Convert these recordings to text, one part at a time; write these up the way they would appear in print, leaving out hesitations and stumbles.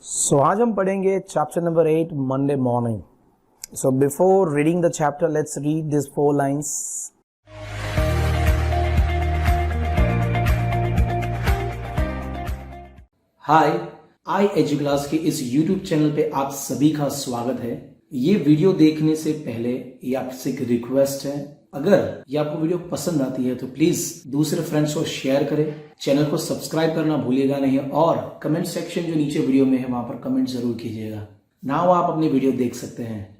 So आज हम पढ़ेंगे chapter number 8 Monday morning. So before reading the chapter, let's read these 4 lines. Hi, I edu class के इस YouTube channel पे आप सभी का स्वागत है। ये वीडियो देखने से पहले ये आपसे एक रिक्वेस्ट है, अगर ये आपको वीडियो पसंद आती है तो प्लीज दूसरे फ्रेंड्स को शेयर करें, चैनल को सब्सक्राइब करना भूलिएगा नहीं और कमेंट सेक्शन जो नीचे वीडियो में है वहां पर कमेंट जरूर कीजिएगा। नाउ आप अपनी वीडियो देख सकते हैं।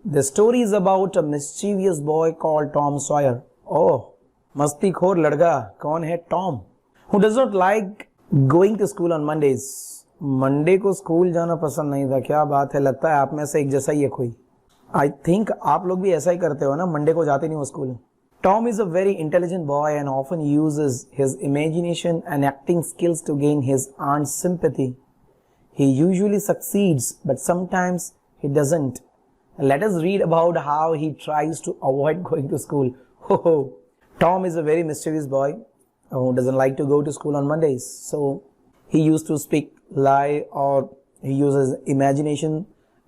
The story is about a mischievous boy called Tom Sawyer. Oh, मस्तीखोर लड़का कौन है Tom, who does not like going to school on Mondays. Monday को स्कूल जाना पसंद नहीं था। क्या बात है, लगता है आप में से एक जैसा ही है कोई। आई थिंक आप लोग भी ऐसा ही करते हो ना, मंडे को जाते नहीं हो school. Tom is a very intelligent boy and often uses his imagination and acting skills to gain his aunt's sympathy. He usually succeeds, but sometimes he doesn't. Let us read about how he tries to avoid going to school. Ho. Tom is a very mischievous boy who doesn't like to go to school on Mondays. So he used to speak lie, or he uses imagination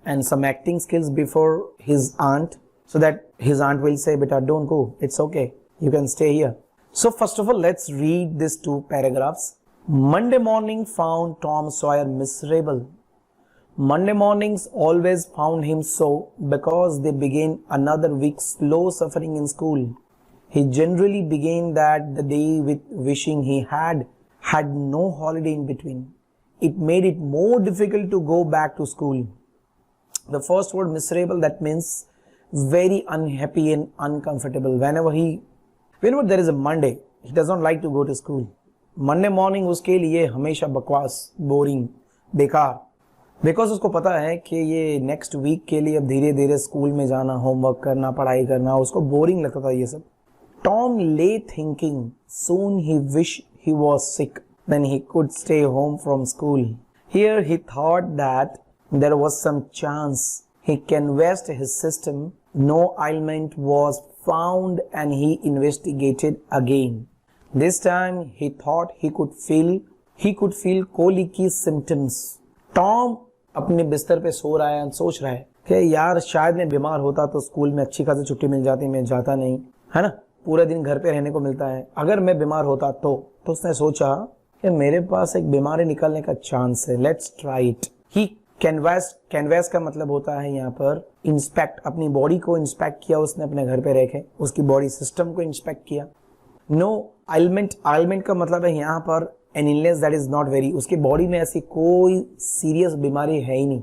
and some acting skills before his aunt, so that his aunt will say, "Beta, don't go. It's okay. You can stay here." So first of all, let's read these 2 paragraphs. Monday morning found Tom Sawyer miserable. Monday mornings always found him so because they began another week's slow suffering in school. He generally began that the day with wishing he had no holiday in between. It made it more difficult to go back to school. The first word miserable, that means very unhappy and uncomfortable. Whenever there is a Monday, he does not like to go to school. Monday morning उसके लिए हमेशा बकवास, boring, बेकार, because उसको पता है कि ये नेक्स्ट वीक के लिए अब धीरे धीरे स्कूल में जाना, होमवर्क करना, पढ़ाई करना, उसको बोरिंग लगता था ये सब। Tom lay thinking, soon he wished he was sick, then he could stay home from school. Here he thought that there was some chance he canvassed his system. No ailment was found and he investigated again. This time he thought he could feel colicky symptoms. Tom अपने बिस्तर पे सो रहा है, सोच रहा है कि यार शायद मैं बीमार होता तो स्कूल में अच्छी खासी छुट्टी मिल जाती, मैं जाता नहीं, है ना, पूरे दिन घर पे रहने को मिलता है। अगर मैं बीमार होता तो उसने सोचा कि मेरे पास एक बीमारी निकलने का चांस है, let's try it. He canvas का मतलब होता है यहाँ पर इंस्पेक्ट, अपनी बॉडी को इंस्पेक्ट किया उसने, अपने घर पे रह के उसकी बॉडी सिस्टम को इंस्पेक्ट किया। नो आइलमेंट का मतलब है यहाँ पर an illness that is not very, उसकी बॉडी में ऐसी कोई सीरियस बीमारी है ही नहीं,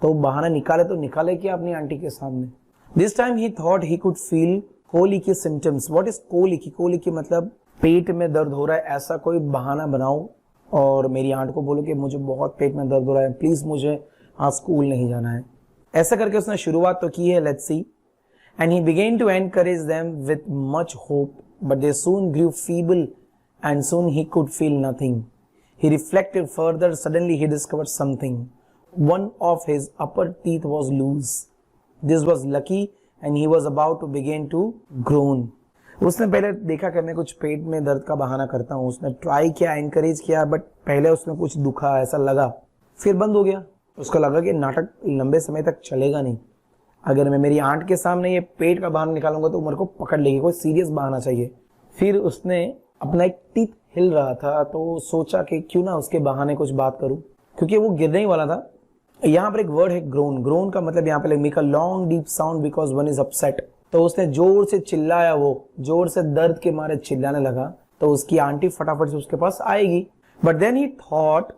तो बहाना निकाले तो निकाले क्या अपनी आंटी के सामने। This time he thought he could feel colicky symptoms. What is colicky? Colicky मतलब पेट में दर्द हो रहा है, ऐसा कोई बहाना बनाओ और मेरी आंट को बोलो कि मुझे बहुत पेट में दर्द हो रहा है, प्लीज मुझे आज स्कूल नहीं जाना है। ऐसा करके उसने शुरुआत तो की है, let's see. And he began to encourage them with much hope, but they soon grew feeble and soon he could feel nothing. He reflected further. Suddenly he discovered something. One of his upper teeth was loose. This was lucky and he was about to begin to groan. उसने पहले देखा कि मैं कुछ पेट में दर्द का बहाना करता हूँ, उसने ट्राई किया, एनकरेज किया, बट पहले उसमें कुछ दुखा, ऐसा लगा, फिर बंद हो गया। उसको लगा कि नाटक लंबे समय तक चलेगा नहीं, अगर मैं मेरी आंट के सामने ये पेट का बहाना निकालूंगा तो मेरे को पकड़ लेगी, कोई सीरियस बहाना चाहिए। फिर उसने अपना एक टीथ हिल रहा था तो सोचा कि क्यों ना उसके बहाने कुछ बात करूं, क्योंकि वो गिरने ही वाला था। यहाँ पर एक वर्ड है ग्रोन। ग्रोन का मतलब यहाँ पे make a long deep sound because one is upset. तो उसने जोर से चिल्लाया, वो जोर से दर्द के मारे चिल्लाने लगा, तो उसकी आंटी फटाफट से उसके पास आएगी। But then he thought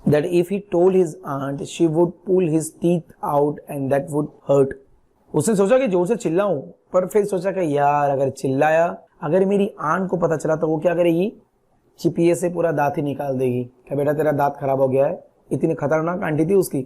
that if he told his aunt she would pull his teeth out and that would hurt. उसने सोचा कि जोर से चिल्लाऊं, पर फिर सोचा कि यार अगर चिल्लाया, अगर मेरी आंट को पता चला तो वो क्या करेगी, चिपिए से पूरा दांत ही निकाल देगी। क्या बेटा तेरा दांत खराब हो गया है? इतनी खतरनाक आंटी थी उसकी।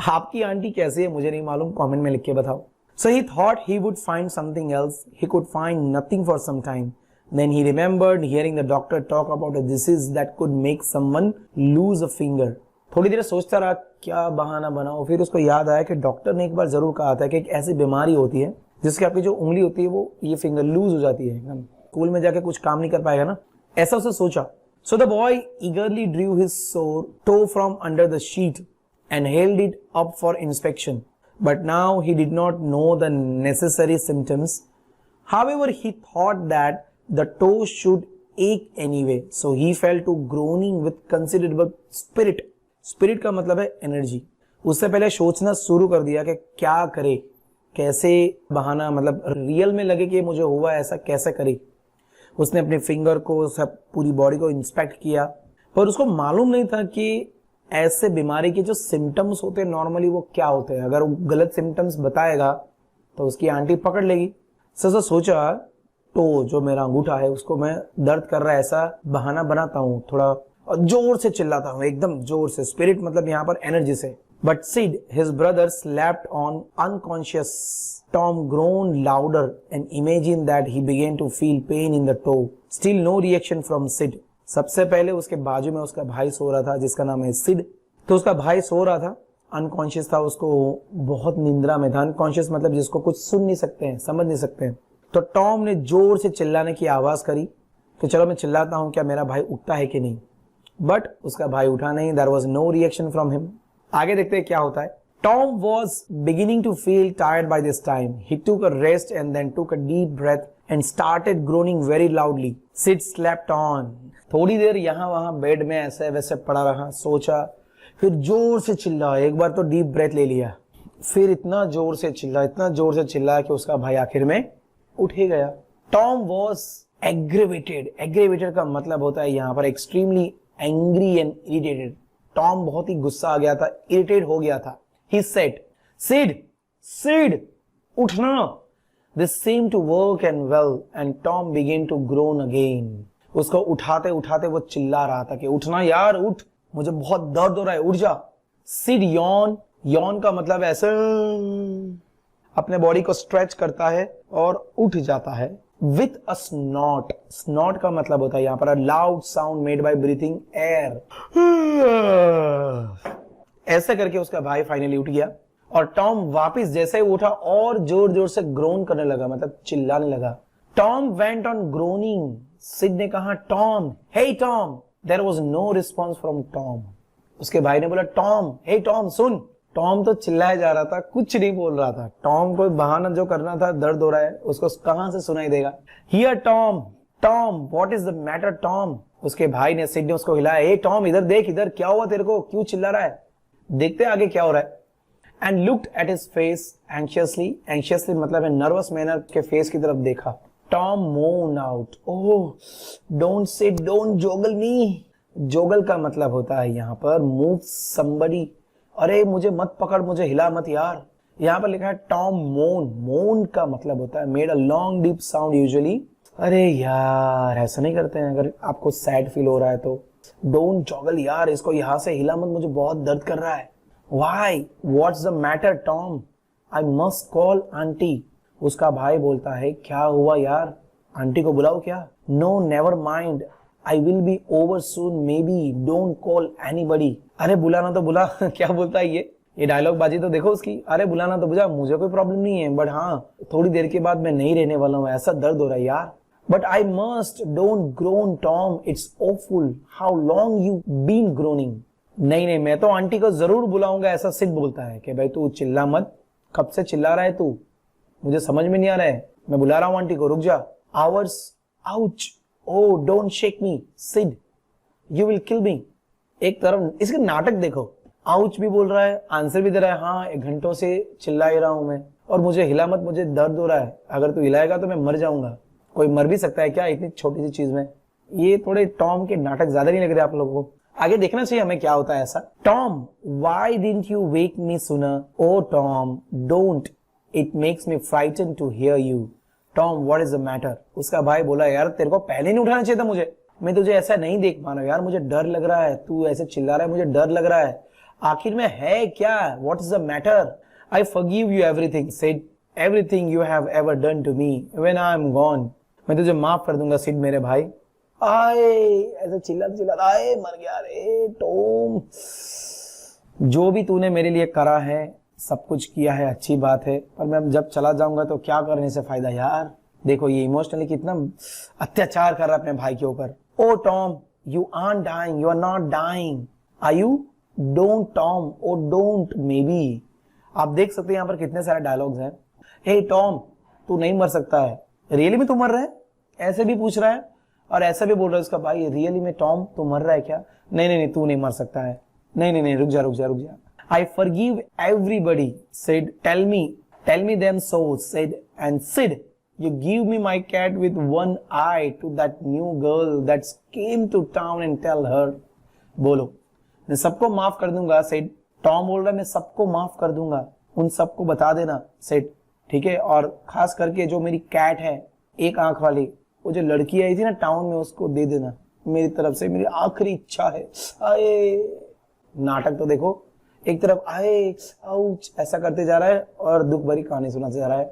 आपकी आंटी कैसी है मुझे नहीं मालूम, कमेंट में लिख के बताओ। So he thought he would find something else. He could find nothing for some time. Then he remembered hearing the doctor talk about a disease that could make someone lose a finger. थोड़ी देर सोचता रहा क्या बहाना बनाओ, फिर उसको याद आया कि डॉक्टर ने एक बार जरूर कहा था कि एक ऐसी बीमारी होती है जिसकी आपकी जो उंगली होती है वो ये फिंगर लूज हो जाती है, स्कूल में जाके कुछ काम नहीं कर पाएगा ना, ऐसा उसने सोचा। So the boy eagerly drew his sore toe from under the sheet and held it up for inspection. But now he did not know the necessary symptoms. However, he thought that the toe should ache anyway, so he fell to groaning with considerable spirit. Spirit का मतलब है energy. उससे पहले सोचना शुरू कर दिया कि क्या करे, कैसे बहाना, मतलब रियल में लगे कि मुझे हुआ ऐसा कैसे करे. उसने अपने फिंगर को, सब पूरी बॉडी को इंस्पेक्ट किया, पर उसको मालूम नहीं था कि ऐसे बीमारी के जो सिम्टम्स होते हैं नॉर्मली वो क्या होते हैं. अगर वो गलत सिम्टम्स बताएगा तो उसकी आंटी पकड़ लेगी. सर सोचा तो जो मेरा अंगूठा है उसको मैं दर्द कर रहा है ऐसा बहाना बनाता हूँ, थोड़ा जोर से चिल्लाता हूँ, एकदम जोर से. स्पिरिट मतलब यहाँ पर एनर्जी से. But Sid, his brother, slept on unconscious. Tom groaned louder and imagined that he began to feel pain in the toe. Still no reaction from Sid. सबसे पहले उसके बाजू में उसका भाई सो रहा था जिसका नाम है सिड. तो उसका भाई सो रहा था, अनकॉन्शियस था, उसको बहुत निंद्रा में था. अनकॉन्शियस मतलब जिसको कुछ सुन नहीं सकते हैं, समझ नहीं सकते हैं. तो टॉम ने जोर से चिल्लाने की आवाज करी कि चलो मैं चिल्लाता हूं, क्या मेरा भाई उठता है कि नहीं. बट उसका भाई उठा नहीं. There was no reaction from him. आगे देखते हैं क्या होता है. Tom was beginning to feel tired by this time. He took a rest and then took a deep breath and started groaning very loudly. Sid slept on. थोड़ी देर यहाँ वहां bed में ऐसे वैसे पड़ा रहा, सोचा, फिर जोर से चिल्ला. एक बार तो डीप ब्रेथ ले लिया, फिर इतना जोर से चिल्ला कि उसका भाई आखिर में उठ ही गया. Tom was aggravated. Aggravated का मतलब होता है यहाँ पर extremely angry and irritated. Tom बहुत ही गुस्सा आ गया था, इरिटेट हो गया था. He said, Sid, उठना. This seemed to work and well, and Tom began to groan again. उसको उठाते उठाते वो चिल्ला रहा था कि उठना यार, उठ, मुझे बहुत दर्द हो रहा है, उठ जा. Sid yawn का मतलब ऐसे अपने बॉडी को स्ट्रेच करता है और उठ जाता है. With a snort का मतलब होता है यहाँ पर loud sound made by breathing air. ऐसे करके उसका भाई फाइनली उठ गया और टॉम वापस जैसे ही उठा और जोर जोर से ग्रोन करने लगा, मतलब चिल्लाने लगा. Tom went on groaning. Sid ने कहा Tom, hey Tom. There was no response from Tom. उसके भाई ने बोला टॉम, हे टॉम सुन. टॉम तो चिल्लाया जा रहा था, कुछ नहीं बोल रहा था. टॉम को बहाना जो करना था, दर्द हो रहा है, उसको कहां से सुनाई देगा. Here Tom, what is the matter Tom. उसके भाई ने, सिड ने उसको हिलाया. हे टॉम, इधर देख, इधर क्या हुआ तेरे को, क्यों चिल्ला रहा है, देखते आगे क्या हो रहा है. And looked at his face anxiously मतलब है नर्वस मैनर के फेस की तरफ देखा. Tom moan out, oh don't Sid, don't joggle me. Joggle का मतलब होता है यहाँ पर मूव समबडी. अरे मुझे मत पकड़, मुझे हिला मत यार. यहाँ पर लिखा है टॉम मोन का मतलब होता है made a long deep sound usually. अरे यार ऐसा नहीं करते हैं. अगर आपको सैड फील हो रहा है तो डोंट जॉगल यार, इसको यहाँ से हिला मत, मुझे बहुत दर्द कर रहा है. Why, what's the matter Tom, I must call aunty. उसका भाई बोलता है क्या हुआ यार, आंटी को बुलाओ क्या. No never mind, I will be over soon maybe, don't call anybody. अरे बुलाना तो बुला. क्या बोलता है ये डायलॉग बाजी तो देखो उसकी. अरे बुलाना तो बुझा, मुझे कोई प्रॉब्लम नहीं है, बट हाँ थोड़ी देर के बाद मैं नहीं रहने वाला हूँ, ऐसा दर्द हो रहा है यार. But I must, don't groan Tom, it's awful. How long you been groaning. नहीं मैं तो आंटी को जरूर बुलाऊंगा, ऐसा सिड बोलता है कि भाई तू चिल्ला मत, कब से चिल्ला रहा है तू, मुझे समझ में नहीं आ रहा है, मैं बुला रहा हूं आंटी को, रुक जा. आवर्स, ouch, oh don't shake me Sid, you will kill me. एक तरफ इसके नाटक देखो, आउच भी बोल रहा है, आंसर भी दे रहा है, हाँ 1 घंटों से चिल्ला ही रहा हूं मैं, और मुझे हिला मत, मुझे दर्द हो रहा है, अगर तू हिलाएगा तो मैं मर जाऊंगा. कोई मर भी सकता है क्या इतनी छोटी सी चीज में. ये थोड़े टॉम के नाटक ज्यादा नहीं लग रहे आप लोगों को. आगे देखना चाहिए हमें क्या होता है ऐसा. Tom, why didn't you wake me sooner. Oh Tom, don't, it makes me frighten to hear you. Tom, what is the matter. उसका भाई बोला यार तेरे को पहले नहीं उठाना चाहिए था मुझे, मैं तुझे ऐसा नहीं देख पा रहा यार, मुझे डर लग रहा है, तू ऐसे चिल्ला रहा है, मुझे डर लग रहा है, आखिर में है क्या, what is the matter. I forgive you everything Sid, everything you have ever done to me when I am gone. मैं तुझे माफ कर दूंगा सिड मेरे भाई. आए ऐसे चिल्लाता आए मर गया रे टॉम, जो भी तूने मेरे लिए करा है, सब कुछ किया है, अच्छी बात है, पर मैं जब चला जाऊंगा तो क्या करने से फायदा यार. देखो ये इमोशनली कितना अत्याचार कर रहा है अपने भाई के ऊपर. ओ Tom, You aren't dying. You are not dying. Are you? Don't, Tom. Oh, don't. Maybe. आप देख सकते हैं यहाँ पर कितने सारे डायलॉग्स हैं. Hey, Tom, तू नहीं मर सकता है. रियली में तू मर रहा है? ऐसे भी पूछ रहा है और ऐसा भी बोल रहा है उसका भाई. रियली में टॉम तू मर रहा है क्या? नहीं नहीं नहीं, तू नहीं मर सकता है. नहीं नहीं नहीं, रुक जा रुक जा रुक जा. I forgive everybody. Said, tell me them so. Said, and Sid, you give me my cat with one eye to that new girl that came to town and tell her. बोलो, मैं सबको माफ कर दूंगा. सेड, टॉम बोल रहा है मैं सबको माफ कर दूंगा, उन सबको बता देना. सेड, ठीक है, और खास करके जो मेरी कैट है एक आंख वाली, वो जो लड़की आई थी ना टाउन में, उसको दे देना मेरी तरफ से. मेरी आखिरी इच्छा है. आए, नाटक तो देखो, एक तरफ आए आउच ऐसा करते जा रहा है और दुख भरी कहानी सुनाते जा रहा है.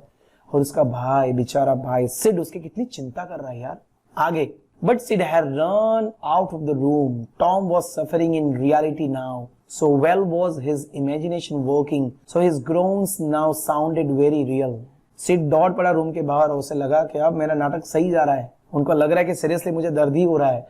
और उसका भाई, बेचारा भाई सिड, उसकी कितनी चिंता कर रहा है यार. आगे, but Sid had run out of the room. Tom was suffering in reality now. So well was his imagination working. So his groans now sounded very real. Sid दौड़ पड़ा रूम के बाहर और उसे लगा कि अब मेरा नाटक सही जा रहा है. उनको लग रहा है कि सीरियसली मुझे दर्द ही हो रहा है.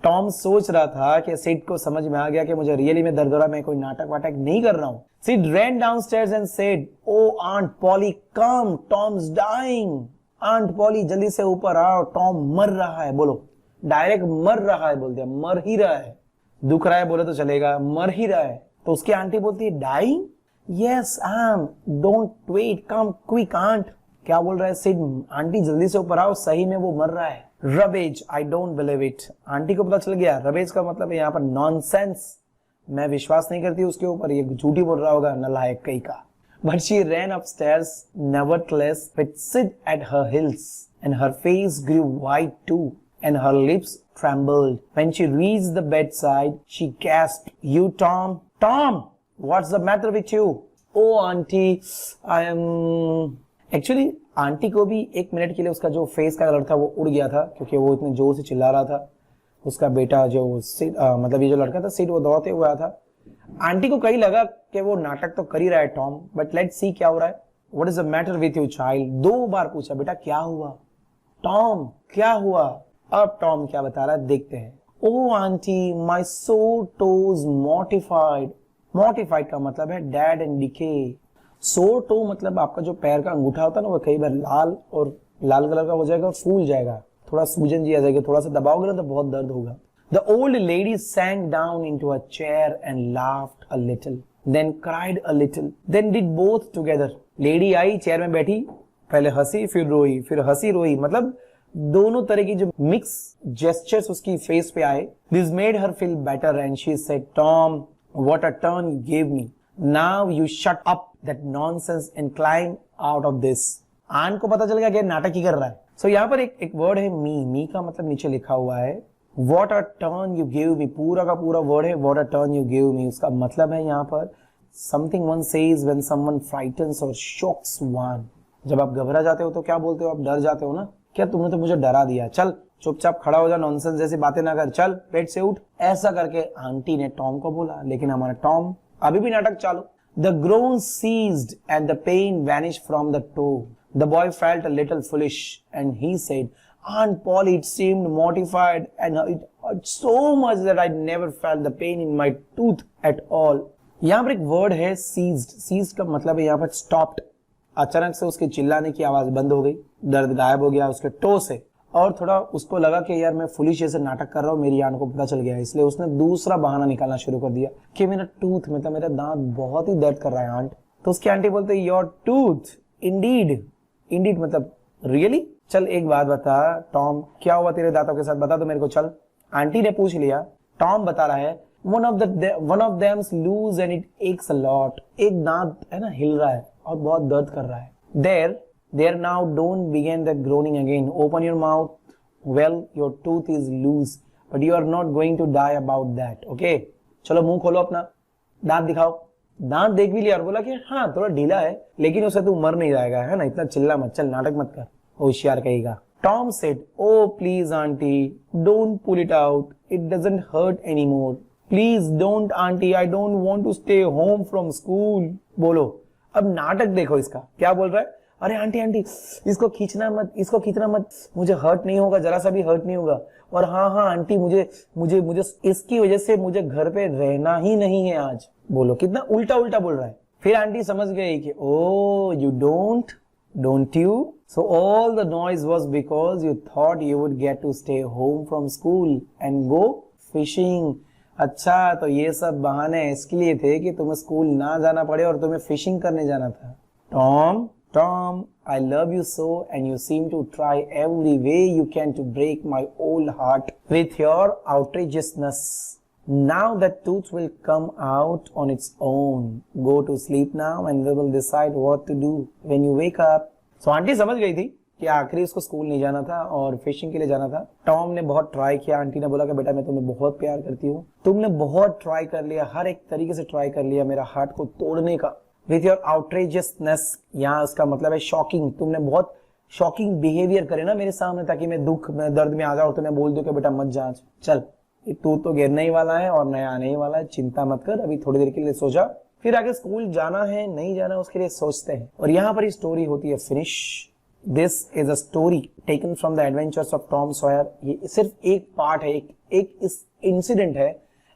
टॉम सोच रहा था कि सिड को समझ में आ गया कि मुझे रियली में दर्द हो रहा है, मैं कोई नाटक वाटक नहीं कर रहा हूं. Sid ran downstairs and said, "Oh Aunt Polly, come, Tom's dying." Aunt Polly जल्दी से ऊपर आओ, टॉम मर रहा है. बोलो, डायरेक्ट मर रहा है बोल दिया, मर ही रहा है. दुख रहा है बोले तो चलेगा, मर ही रहा है. तो उसकी आंटी बोलती है dying. Yes I am. Don't wait, come quick aunt. क्या बोल रहा है सिड? आंटी जल्दी से ऊपर आओ, सही में वो मर रहा है. Rabies, I don't believe it. Aunty को पता चल गया. रबेज का मतलब है यहाँ पर नॉनसेंस. मैं विश्वास नहीं करती उसके ऊपर, ये झूठी बोल रहा होगा, नालायक कहीं का. But she ran upstairs, nevertheless, with Sid at her heels, and her face grew white too, and her lips trembled. When she reached the bedside, she gasped, "You, Tom? Tom! What's the matter with you?" "Oh, auntie, I am..." Actually, aunty को भी एक minute के लिए उसका जो face का colour था वो उड़ गया था, क्योंकि वो इतने जोर से चिल्ला रहा था. उसका बेटा जो सिड, मतलब ये जो लड़का था सिड, वो दौड़ते हुआ था. आंटी को कहीं लगा कि वो नाटक तो कर ही रहा है टॉम, बट लेट्स सी क्या हो रहा है. What is the matter with you child? 2 बार पूछा, बेटा क्या हुआ? टॉम क्या हुआ? अब टॉम क्या बता रहा है देखते हैं. ओ आंटी, माय सोर टोज मॉर्टिफाइड. मॉर्टिफाइड का मतलब है डेड एंड डिके. सोर टो मतलब आपका जो पैर का अंगूठा होता है ना, वो कई बार लाल और लाल कलर का हो जाएगा और फूल जाएगा, थोड़ा सूजन जी आ जाएगी, थोड़ा सा दबाओगे ना तो बहुत दर्द होगा. The old lady sank down into a chair and laughed a little, then cried a little, then did both together. Lady I, chair में बैठी, पहले हंसी फिर रोई, फिर हंसी रोई, मतलब दोनों तरह की जो मिक्स जेस्चर्स उसकी फेस पे आए. This made her feel better and she said, "Tom, what a turn you gave me. Now you shut up that nonsense and climb out of this." आन को पता चल गया कि नाटक ही कर रहा है. So यहाँ पर एक वर्ड है मी का मतलब नीचे लिखा हुआ है What a turn you gave me. पूरा का पूरा वर्ड है What a turn you gave me. उसका मतलब है यहाँ पर something one says when someone frightens or shocks one. जब आप घबरा जाते हो तो क्या बोलते हो? आप डर जाते हो ना. क्या तुमने तो मुझे डरा दिया, चल चुपचाप खड़ा हो जा, नॉनसेंस जैसी बातें ना कर, चल बेड से उठ. ऐसा करके आंटी ने टॉम को बोला, लेकिन हमारा टॉम अभी भी नाटक चालू. The groan ceased and the pain vanished from the toe. The boy felt a little foolish and he said, "Aunt Polly, it seemed mortified and it hurt so much that I never felt the pain in my tooth at all." यहाँ पर एक word है seized. seized का मतलब है यहाँ पर stopped. अचानक से उसके चिल्लाने की आवाज बंद हो गई, दर्द गायब हो गया उसके टो से, और थोड़ा उसको लगा कि यार मैं फुलिश जैसे नाटक कर रहा हूँ, मेरी आंट को पता चल गया, इसलिए उसने दूसरा बहाना निकालना शुरू कर दिया कि मेरा टूथ मतलब मेरा दांत बहुत ही दर्द कर रहा है आंट. तो उसकी आंटी बोलते हैं योर टूथ. इंडीड मतलब रियली. चल एक बात बता टॉम, क्या हुआ तेरे दांतों के साथ, बता दो मेरे को, चल. आंटी ने पूछ लिया. टॉम बता रहा है one of them's loose and it aches a lot. एक दांत है ना हिल रहा है और बहुत दर्द कर रहा है. There now, don't begin the groaning again. Open your mouth. Well, your tooth is loose, but you are not going to die about that. Okay? चलो मुंह खोलो अपना, दांत दिखाओ. दांत देख भी लिया और बोला कि हाँ थोड़ा ढीला है, लेकिन उससे तू मर नहीं जाएगा, है ना, इतना चिल्ला मत, चल नाटक मत कर, होशियार कहेगा. Tom said, "Oh please auntie, don't pull it out. It doesn't hurt anymore. Please don't auntie. I don't want to stay home from school." बोलो, अब नाटक देखो इसका क्या बोल रहा है. अरे आंटी आंटी इसको खींचना मत, इसको खींचना मत, मुझे हर्ट नहीं होगा, जरा सा भी हर्ट नहीं होगा। और हाँ हाँ आंटी मुझे मुझे मुझे इसकी वजह से मुझे घर पे रहना ही नहीं है आज। बोलो कितना उल्टा उल्टा बोल रहा है। फिर आंटी समझ गई कि ओ you don't you? So all the noise was because you thought you would get to stay home from school and go fishing. अच्छा तो ये सब बहाने इसके लिए थे कि तुम्हें स्कूल ना जाना पड़े और तुम्हें फिशिंग करने जाना था। Tom, I love you so and you seem to try every way you can to break my old heart with your outrageousness. Now that tooth will come out on its own. Go to sleep now and we will decide what to do when you wake up. So aunty समझ गई थी कि आखिरी उसको school नहीं जाना था और फिशिंग के लिए जाना था। टॉम ने बहुत ट्राई किया। आंटी ने बोला कि बेटा मैं तुम्हें बहुत प्यार करती हूँ, तुमने बहुत ट्राई कर लिया, हर एक तरीके से ट्राई कर लिया मेरा हार्ट को तोड़ने का। विथ योर आउटरेजियसनेस, यहाँ उसका मतलब है शॉकिंग, तुमने बहुत शॉकिंग बिहेवियर करे ना मेरे सामने ताकि मैं दुख में दर्द में आ जाऊँ और तुम्हें बोल दूं कि बेटा मत जा, चल तू तो गिरने ही वाला है और नया आने ही वाला है, चिंता मत कर, अभी थोड़ी देर के लिए सो जा, फिर आगे स्कूल जाना है नहीं जाना उसके लिए सोचते हैं। और यहाँ पर स्टोरी होती है finish. This is a story taken from the adventures of Tom Sawyer. ये सिर्फ एक पार्ट है, एक इस इंसिडेंट है,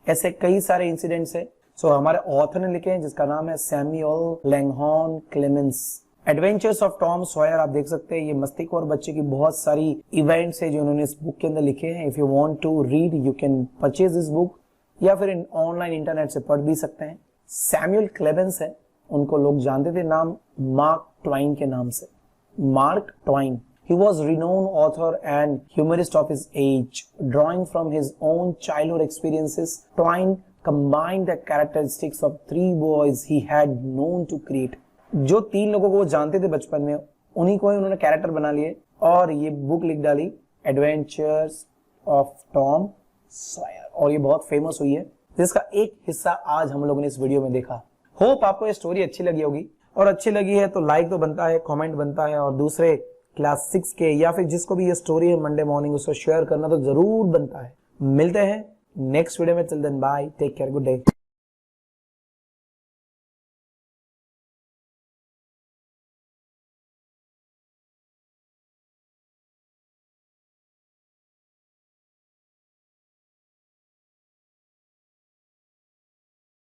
ऐसे कई सारे इंसिडेंट्स है। सो हमारे ऑथर ने लिखे हैं जिसका नाम है Samuel Langhorne Clemens. Adventures of Tom Sawyer आप देख सकते हैं, ये मस्तिष्क बच्चे की बहुत सारी इवेंट्स है जो उन्होंने इस बुक के अंदर लिखे हैं। If you want to read you can purchase this book, या फिर ऑनलाइन इंटरनेट से पढ़ भी सकते हैं। सैमुअल क्लेमेंस है, उनको लोग जानते थे नाम मार्क ट्वाइन के नाम से। Mark twine, he was renowned author and humorist of his age. Drawing from his own childhood experiences, Twain combined the characteristics of three boys he had known to create. जो तीन लोगों को वो जानते थे बचपन में, उन्हीं को ही उन्होंने कैरेक्टर बना लिए और ये बुक लिख डाली, एडवेंचर्स ऑफ टॉम सॉयर, और ये बहुत फेमस हुई है, जिसका एक हिस्सा आज हम लोगों ने इस वीडियो में देखा। होप आपको ये स्टोरी अच्छी लगी होगी, और अच्छी लगी है तो लाइक तो बनता है, कमेंट बनता है, और दूसरे क्लास 6 के या फिर जिसको भी ये स्टोरी है मंडे मॉर्निंग उसको शेयर करना तो जरूर बनता है। मिलते हैं नेक्स्ट वीडियो में, till then bye, take care, good day.